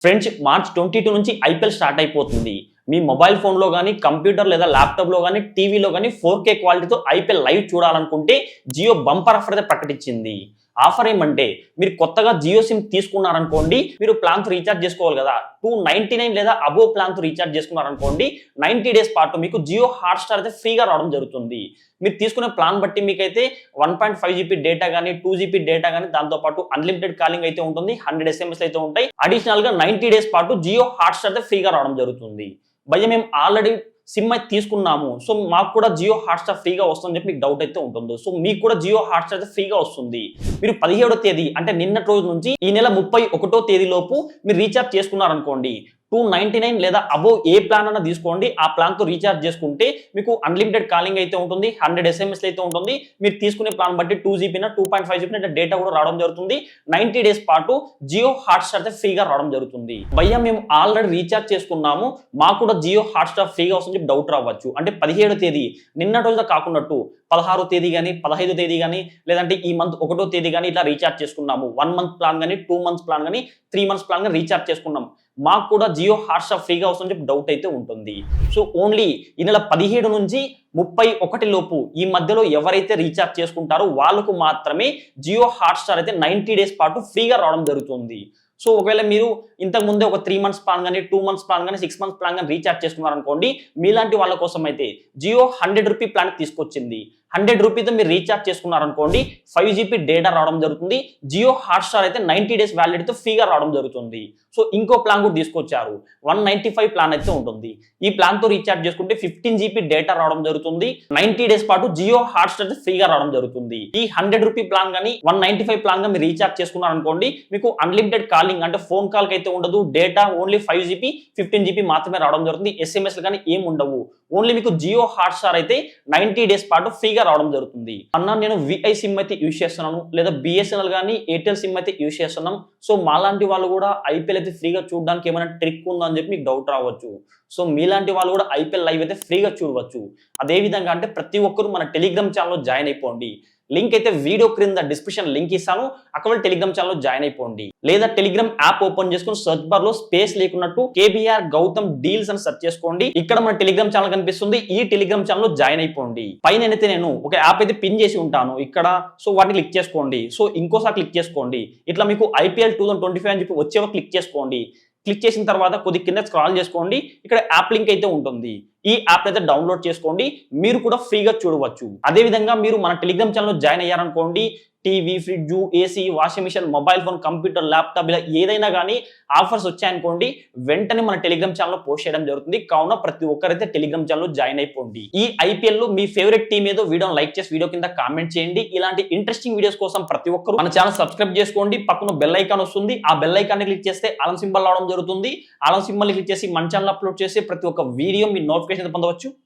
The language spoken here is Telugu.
ఫ్రెండ్స్ మార్చ్ 22 నుంచి ఐపీఎల్ స్టార్ట్ అయిపోతుంది. మీ మొబైల్ ఫోన్లో కానీ కంప్యూటర్ లేదా ల్యాప్టాప్లో కానీ టీవీలో కానీ 4K క్వాలిటీతో ఐపీఎల్ లైవ్ చూడాలనుకుంటే జియో బంపర్ ఆఫర్ అయితే ప్రకటించింది. ఆఫర్ ఏమంటే మీరు కొత్తగా జియో సిమ్ తీసుకున్నారనుకోండి, మీరు ప్లాన్ తో రీఛార్జ్ చేసుకోవాలి కదా, 299 లేదా అబోవ్ ప్లాన్ తో రీఛార్జ్ చేసుకున్నారనుకోండి 90 డేస్ పాటు మీకు జియో హాట్స్టార్ అయితే ఫ్రీగా రావడం జరుగుతుంది. మీరు తీసుకునే ప్లాన్ బట్టి మీకైతే 1.5 GB డేటా కానీ 2 GB డేటా కానీ దాంతోపాటు అన్లిమిటెడ్ కాలింగ్ అయితే ఉంటుంది, 100 SMS అయితే ఉంటాయి. అడిషనల్ గా 90 డేస్ పాటు జియో హాట్స్టార్ అయితే ఫ్రీగా రావడం జరుగుతుంది. భయ్య మేము ఆల్రెడీ సిమ్ అయితే తీసుకున్నాము, సో మాకు కూడా జియో హాట్స్టార్ ఫ్రీగా వస్తుందని చెప్పి మీకు డౌట్ అయితే ఉంటుంది. సో మీకు కూడా జియో హాట్స్టార్ అయితే ఫ్రీగా వస్తుంది. మీరు 17వ తేదీ అంటే నిన్నటి రోజు నుంచి ఈ నెల 31వ తేదీ లోపు మీరు రీఛార్జ్ చేసుకున్నారనుకోండి, 299 లేదా అబోవ్ ఏ ప్లాన్ అన్న తీసుకోండి, ఆ ప్లాన్ తో రీఛార్జ్ చేసుకుంటే మీకు అన్లిమిటెడ్ కాలింగ్ అయితే ఉంటుంది, 100 SMS అయితే ఉంటుంది. మీరు తీసుకునే ప్లాన్ బట్టి 2 GB 2.5 GB డేటా కూడా రావడం జరుగుతుంది. 90 డేస్ పాటు జియో హాట్స్టార్ అయితే ఫ్రీగా రావడం జరుగుతుంది. భయ్యా మేము ఆల్రెడీ రీఛార్జ్ చేసుకున్నాము, మాకు కూడా జియో హాట్స్టార్ ఫ్రీగా వస్తుంది చెప్పి డౌట్ రావచ్చు. అంటే 17వ తేదీ నిన్నటి రోజున కాకున్నట్టు 16వ తేదీ కానీ 15వ తేదీ కానీ లేదంటే ఈ మంత్ 1వ తేదీ కానీ ఇట్లా రీఛార్జ్ చేసుకున్నాము. 1 మంత్ ప్లాన్ కానీ 2 మంత్స్ ప్లాన్ కానీ 3 మంత్స్ ప్లాన్ కానీ రీఛార్జ్ చేసుకున్నాం, మాకు కూడా జియో హాట్స్టార్ ఫ్రీగా వస్తుందని చెప్పి డౌట్ అయితే ఉంటుంది. సో ఓన్లీ ఈ నెల 17 నుంచి 31 లోపు ఈ మధ్యలో ఎవరైతే రీఛార్జ్ చేసుకుంటారో వాళ్ళకు మాత్రమే జియో హాట్స్టార్ అయితే 90 డేస్ పాటు ఫ్రీగా రావడం జరుగుతుంది. సో ఒకవేళ మీరు ఇంతకు ముందే ఒక 3 మంత్స్ ప్లాన్ కానీ 2 మంత్స్ ప్లాన్ కానీ 6 మంత్స్ ప్లాన్ కానీ రీఛార్జ్ చేసుకున్నారనుకోండి, మీలాంటి వాళ్ళ కోసం అయితే జియో 100 రూపీ ప్లాన్ తీసుకొచ్చింది. 100 రూపీతో మీరు రీఛార్జ్ చేసుకున్నారనుకోండి 5 GB డేటా రావడం జరుగుతుంది. జియో హాట్స్టార్ అయితే 90 డేస్ వ్యాలిడిటీతో ఫ్రీగా రావడం జరుగుతుంది. సో ఇంకో ప్లాన్ కూడా తీసుకొచ్చారు, 195 ప్లాన్ అయితే ఉంటుంది. ఈ ప్లాన్ తో రీఛార్జ్ చేసుకుంటే 15 GB డేటా రావడం జరుగుతుంది. 90 డేస్ పాటు జియో హాట్స్టార్ అయితే ఫ్రీగా రావడం జరుగుతుంది. ఈ 100 రూపీ ప్లాన్ కానీ 195 ప్లాన్ గా మీరు రీఛార్జ్ చేసుకున్నారనుకోండి, మీకు అన్లిమిటెడ్ కాలింగ్ అంటే ఫోన్ కాల్ కి అయితే ఉండదు, డేటా ఓన్లీ 5 GB 15 GB మాత్రమే రావడం జరుగుతుంది. SMS కానీ ఏం ఉండవు. ఓన్లీ మీకు జియో హాట్స్టార్ అయితే 90 డేస్ పాటు ఫ్రీగా రావడం జరుగుతుంది. అన్న నేను విఐ సిమ్ అయితే యూజ్ చేస్తున్నాను, లేదా బిఎస్ఎన్ఎల్ కానీ ఎయిర్టెల్ సిమ్ అయితే యూజ్ చేస్తున్నాం, సో మాలాంటి వాళ్ళు కూడా ఐపీఎల్ అయితే ఫ్రీగా చూడడానికి ఏమైనా ట్రిక్ ఉందా అని చెప్పి మీకు డౌట్ రావచ్చు. సో మీలాంటి వాళ్ళు కూడా ఐపీఎల్ లైవ్ అయితే ఫ్రీగా చూడవచ్చు. అదే విధంగా అంటే ప్రతి ఒక్కరు మన టెలిగ్రామ్ ఛానల్లో జాయిన్ అయిపోండి. లింక్ అయితే వీడియో క్రింద డిస్క్రిప్షన్ లింక్ ఇస్తాను, అక్కడ టెలిగ్రామ్ ఛానల్లో జాయిన్ అయిపోండి. లేదా టెలిగ్రామ్ యాప్ ఓపెన్ చేసుకుని సర్చ్ బార్ లో స్పేస్ లేకున్నట్టు కేబీఆర్ గౌతమ్ డీల్స్ అని సెర్చ్ చేసుకోండి. ఇక్కడ మన టెలిగ్రామ్ ఛానల్ కనిపిస్తుంది, ఈ టెలిగ్రామ్ ఛానల్లో జాయిన్ అయిపోండి. పైన అయితే నేను ఒక యాప్ అయితే పిన్ చేసి ఉంటాను ఇక్కడ, సో వాటిని క్లిక్ చేసుకోండి. సో ఇంకోసారి క్లిక్ చేసుకోండి, ఇట్లా మీకు IPL 2025 అని చెప్పి వచ్చేవరకు క్లిక్ చేసుకోండి. క్లిక్ చేసిన తర్వాత కొద్ది కింద స్క్రాల్ చేసుకోండి, ఇక్కడ యాప్ లింక్ అయితే ఉంటుంది. ఈ యాప్ అయితే డౌన్లోడ్ చేసుకోండి, మీరు కూడా ఫ్రీగా చూడవచ్చు. అదే విధంగా మీరు మన టెలిగ్రామ్ ఛానల్లో జాయిన్ అయ్యారనుకోండి, TV, fridge, AC, washing machine, mobile phone, computer, laptop ఇలా ఏదైనా కానీ ఆఫర్స్ వచ్చాయనుకోండి, వెంటనే మన టెలిగ్రామ్ ఛానల్లో పోస్ట్ చేయడం జరుగుతుంది. కావున ప్రతి ఒక్కరైతే టెలిగ్రామ్ ఛానల్లో జాయిన్ అయిపోండి. ఈ IPL లో మీ ఫేవరెట్ టీమ్ ఏదో వీడియోని లైక్ చేసి వీడియో కింద కామెంట్ చేయండి. ఇలాంటి ఇంట్రెస్టింగ్ వీడియోస్ కోసం ప్రతి ఒక్కరు మన ఛానల్ సబ్స్క్రైబ్ చేసుకోండి. పక్కన బెల్ ఐకాన్ వస్తుంది, ఆ బెల్ ఐకాన్ క్లిక్ చేస్తే ఆలం సింబల్ రావడం జరుగుతుంది. ఆలం సింబల్ క్లిక్ చేసి మన ఛానల్ అప్లోడ్ చేసి ప్రతి ఒక్క వీడియో మీ నోటిఫికేషన్ పొందవచ్చు.